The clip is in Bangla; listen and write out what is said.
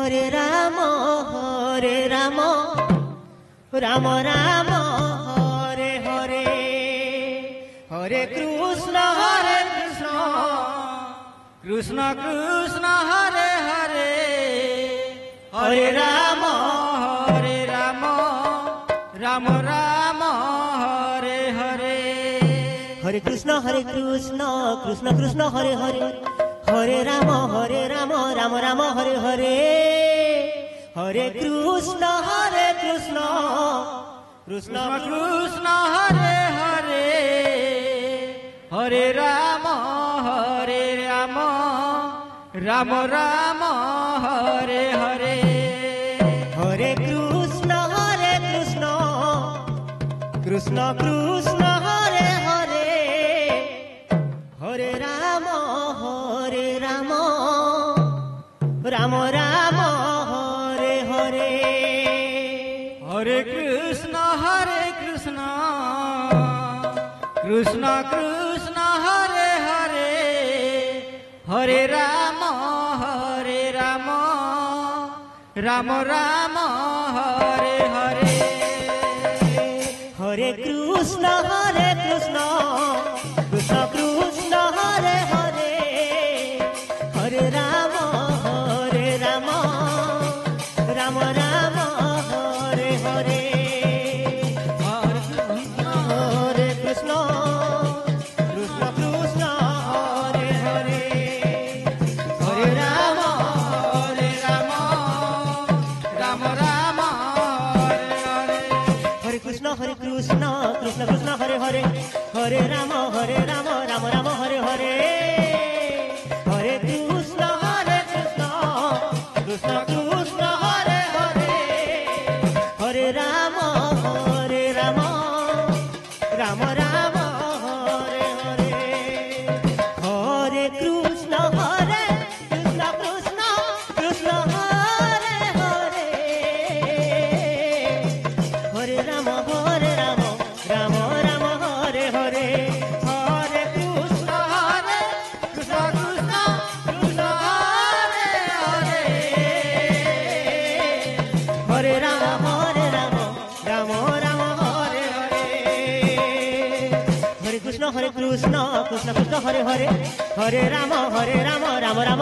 হরে রাম রাম রাম হরে হরে, হরে কৃষ্ণ কৃষ্ণ কৃষ্ণ হরে হরে, হরে রাম রাম রাম হরে হরে, হরে কৃষ্ণ কৃষ্ণ কৃষ্ণ হরে হরে, হরে রাম রাম রাম হরে হরে, হরে কৃষ্ণ কৃষ্ণ কৃষ্ণ কৃষ্ণ হরে হরে, হরে রাম রাম রাম হরে হরে, হরে কৃষ্ণ কৃষ্ণ কৃষ্ণ হরে হরে, হরে রাম রাম রাম হরে হরে, হরে কৃষ্ণ কৃষ্ণ কৃষ্ণ হরে হরে, হরে রাম রাম রাম হরে হরে, হরে কৃষ্ণ কৃষ্ণ কৃষ্ণ হরে হরে, হরে রাম রাম রাম হরে হরে, হরে কৃষ্ণ কৃষ্ণ কৃষ্ণ হরে হরে, হরে রাম রাম রাম হরে হরে, হরে কৃষ্ণ কৃষ্ণ কৃষ্ণ হরে হরে, হরে রাম রাম রাম হরে হরে, হরে কৃষ্ণ কৃষ্ণ কৃষ্ণ হরে হরে, হরে রাম রাম রাম হরে হরে, হরে কৃষ্ণ কৃষ্ণ কৃষ্ণ হরে হরে, হরে রাম রাম রাম হরে হরে, হরে কৃষ্ণ কৃষ্ণ কৃষ্ণ হরে হরে, হরে রাম রাম রাম হরে হরে, হরে কৃষ্ণ কৃষ্ণ কৃষ্ণ কৃষ্ণ হরে হরে, হরে রাম রাম রাম